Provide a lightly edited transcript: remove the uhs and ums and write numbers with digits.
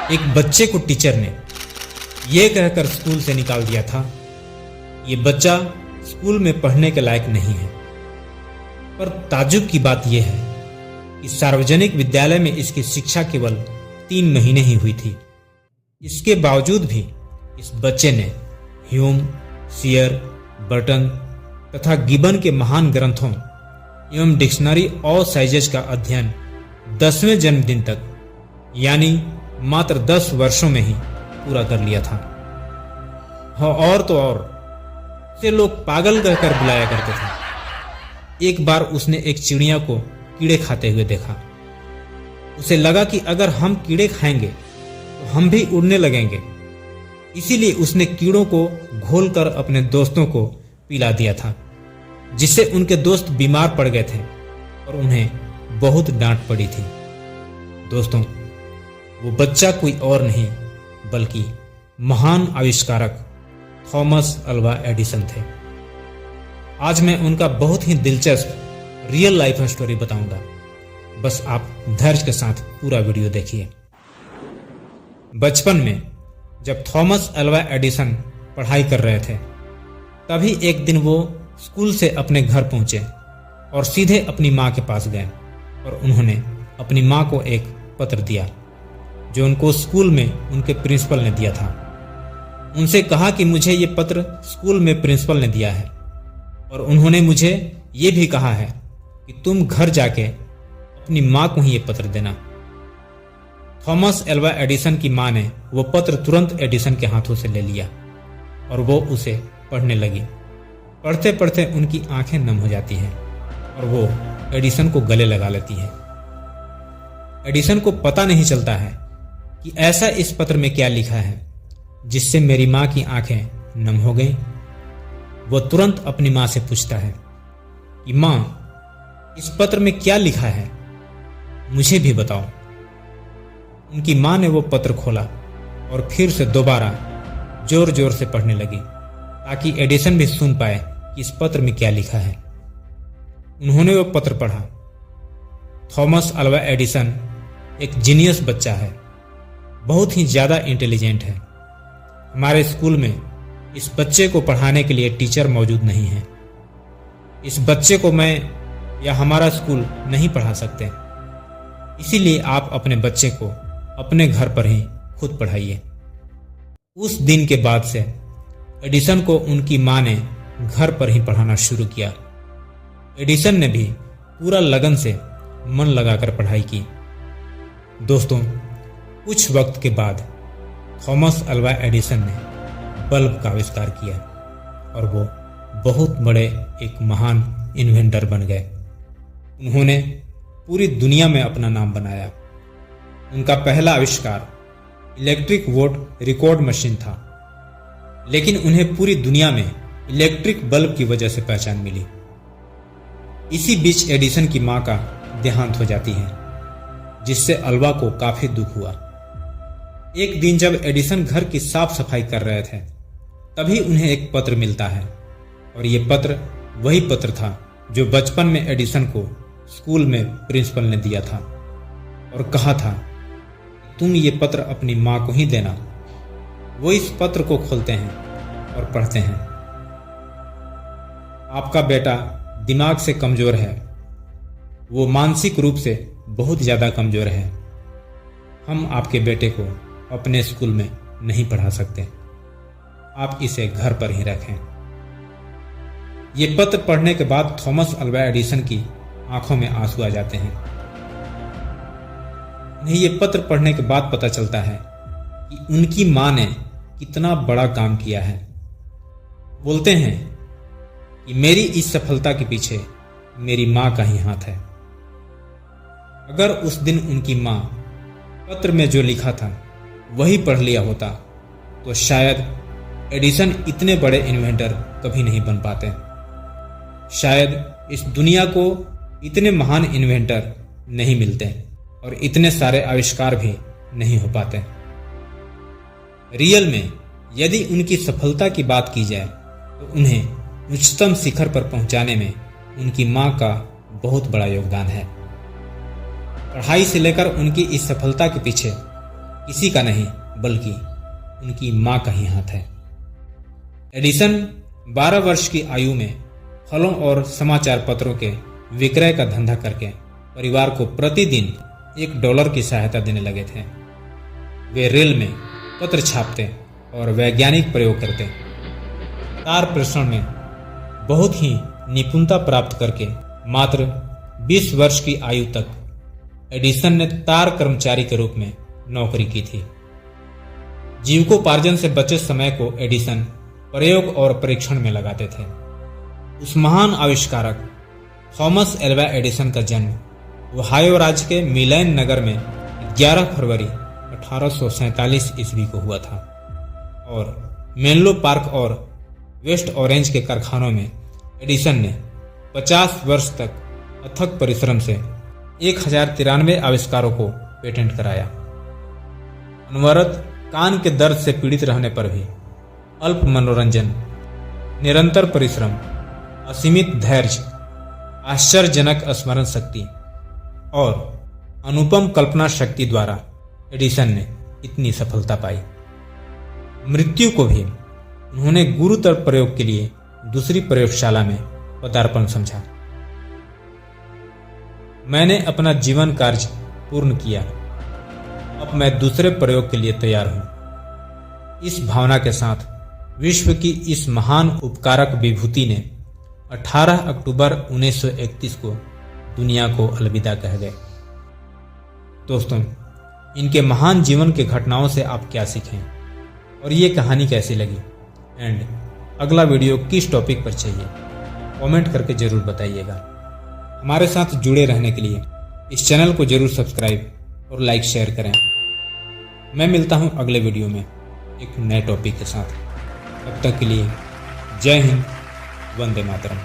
एक बच्चे को टीचर ने यह कहकर स्कूल से निकाल दिया था, ये बच्चा स्कूल में पढ़ने के लायक नहीं है। पर ताज्जुब की बात यह है कि सार्वजनिक विद्यालय में इसकी शिक्षा केवल 3 महीने ही हुई थी। इसके बावजूद भी इस बच्चे ने ह्यूम, सियर, बर्टन तथा गिबन के महान ग्रंथों एवं डिक्शनरी और साइजेज का अध्ययन 10वें जन्मदिन तक यानी मात्र 10 वर्षों में ही पूरा कर लिया था। हाँ, और तो और उसे लोग पागल कहकर बुलाया करते थे। एक बार उसने एक चिड़िया को कीड़े खाते हुए देखा। उसे लगा कि अगर हम कीड़े खाएंगे तो हम भी उड़ने लगेंगे। इसीलिए उसने कीड़ों को घोलकर अपने दोस्तों को पिला दिया था, जिससे उनके दोस्त बीमार पड़ गए थे और उन्हें बहुत डांट पड़ी थी। दोस्तों, वो बच्चा कोई और नहीं बल्कि महान आविष्कारक थॉमस अल्वा एडिसन थे। आज मैं उनका बहुत ही दिलचस्प रियल लाइफ स्टोरी बताऊंगा। बस आप धैर्य के साथ पूरा वीडियो देखिए। बचपन में जब थॉमस अल्वा एडिसन पढ़ाई कर रहे थे, तभी एक दिन वो स्कूल से अपने घर पहुंचे और सीधे अपनी मां के पास गए और उन्होंने अपनी मां को एक पत्र दिया जो उनको स्कूल में उनके प्रिंसिपल ने दिया था। उनसे कहा कि मुझे ये पत्र स्कूल में प्रिंसिपल ने दिया है और उन्होंने मुझे ये भी कहा है कि तुम घर जाके अपनी मां को ही ये पत्र देना। थॉमस अल्वा एडिसन की मां ने वो पत्र तुरंत एडिसन के हाथों से ले लिया और वो उसे पढ़ने लगी। पढ़ते पढ़ते उनकी आंखें नम हो जाती हैं और वो एडिसन को गले लगा लेती हैं। एडिसन को पता नहीं चलता है कि ऐसा इस पत्र में क्या लिखा है जिससे मेरी मां की आंखें नम हो गईं। वो तुरंत अपनी मां से पूछता है कि मां, इस पत्र में क्या लिखा है, मुझे भी बताओ। उनकी मां ने वो पत्र खोला और फिर से दोबारा जोर जोर से पढ़ने लगी ताकि एडिसन भी सुन पाए कि इस पत्र में क्या लिखा है। उन्होंने वो पत्र पढ़ा। थॉमस अल्वा एडिसन एक जीनियस बच्चा है, बहुत ही ज्यादा इंटेलिजेंट है। हमारे स्कूल में इस बच्चे को पढ़ाने के लिए टीचर मौजूद नहीं है। इस बच्चे को मैं या हमारा स्कूल नहीं पढ़ा सकते, इसीलिए आप अपने बच्चे को अपने घर पर ही खुद पढ़ाइए। उस दिन के बाद से एडिसन को उनकी मां ने घर पर ही पढ़ाना शुरू किया। एडिसन ने भी पूरा लगन से मन लगाकर पढ़ाई की। दोस्तों, कुछ वक्त के बाद थॉमस अल्वा एडिसन ने बल्ब का आविष्कार किया और वो बहुत बड़े एक महान इन्वेंटर बन गए। उन्होंने पूरी दुनिया में अपना नाम बनाया। उनका पहला आविष्कार इलेक्ट्रिक वोट रिकॉर्ड मशीन था, लेकिन उन्हें पूरी दुनिया में इलेक्ट्रिक बल्ब की वजह से पहचान मिली। इसी बीच एडिसन की मां का देहांत हो जाती है, जिससे अल्वा को काफी दुख हुआ। एक दिन जब एडिसन घर की साफ सफाई कर रहे थे, तभी उन्हें एक पत्र मिलता है और ये पत्र वही पत्र था जो बचपन में एडिसन को स्कूल में प्रिंसिपल ने दिया था और कहा था तुम ये पत्र अपनी मां को ही देना। वो इस पत्र को खोलते हैं और पढ़ते हैं। आपका बेटा दिमाग से कमजोर है, वो मानसिक रूप से बहुत ज्यादा कमजोर है। हम आपके बेटे को अपने स्कूल में नहीं पढ़ा सकते, आप इसे घर पर ही रखें। ये पत्र पढ़ने के बाद थॉमस अल्वा एडिसन की आंखों में आंसू आ जाते हैं। उन्हें ये पत्र पढ़ने के बाद पता चलता है कि उनकी मां ने कितना बड़ा काम किया है। बोलते हैं कि मेरी इस सफलता के पीछे मेरी मां का ही हाथ है। अगर उस दिन उनकी मां पत्र में जो लिखा था वही पढ़ लिया होता तो शायद एडिसन इतने बड़े इन्वेंटर कभी नहीं बन पाते। शायद इस दुनिया को इतने महान इन्वेंटर नहीं मिलते और इतने सारे आविष्कार भी नहीं हो पाते। रियल में यदि उनकी सफलता की बात की जाए तो उन्हें उच्चतम शिखर पर पहुंचाने में उनकी मां का बहुत बड़ा योगदान है। पढ़ाई से लेकर उनकी इस सफलता के पीछे किसी का नहीं बल्कि उनकी मां का ही हाथ है। एडिसन 12 वर्ष की आयु में फलों और समाचार पत्रों के विक्रय का धंधा करके परिवार को प्रतिदिन $1 की सहायता देने लगे थे। वे रेल में पत्र छापते और वैज्ञानिक प्रयोग करते। तार प्रसरण में बहुत ही निपुणता प्राप्त करके मात्र 20 वर्ष की आयु तक एडिसन ने तार कर्मचारी के रूप में नौकरी की थी। जीविकोपार्जन से बचे समय को एडिसन प्रयोग और परीक्षण में लगाते थे। उस महान आविष्कारक थॉमस एल्वा एडिसन का जन्म ओहायो राज्य के मिलेन नगर में 11 फरवरी 1847 ईस्वी को हुआ था और मेनलो पार्क और वेस्ट ऑरेंज के कारखानों में एडिसन ने 50 वर्ष तक अथक परिश्रम से 1093 आविष्कारों को पेटेंट कराया। अनवरत कान के दर्द से पीड़ित रहने पर भी अल्प मनोरंजन, निरंतर परिश्रम, असीमित धैर्य, आश्चर्यजनक स्मरण शक्ति और अनुपम कल्पना शक्ति द्वारा एडिसन ने इतनी सफलता पाई। मृत्यु को भी उन्होंने गुरुतर प्रयोग के लिए दूसरी प्रयोगशाला में पदार्पण समझा। मैंने अपना जीवन कार्य पूर्ण किया, अब मैं दूसरे प्रयोग के लिए तैयार हूं। इस भावना के साथ विश्व की इस महान उपकारक विभूति ने 18 अक्टूबर 1931 को दुनिया को अलविदा कह गए। दोस्तों, इनके महान जीवन के घटनाओं से आप क्या सीखें और ये कहानी कैसी लगी एंड अगला वीडियो किस टॉपिक पर चाहिए, कमेंट करके जरूर बताइएगा। हमारे साथ जुड़े रहने के लिए इस चैनल को जरूर सब्सक्राइब और लाइक शेयर करें। मैं मिलता हूं अगले वीडियो में एक नए टॉपिक के साथ। तब तक के लिए जय हिंद, वंदे मातरम।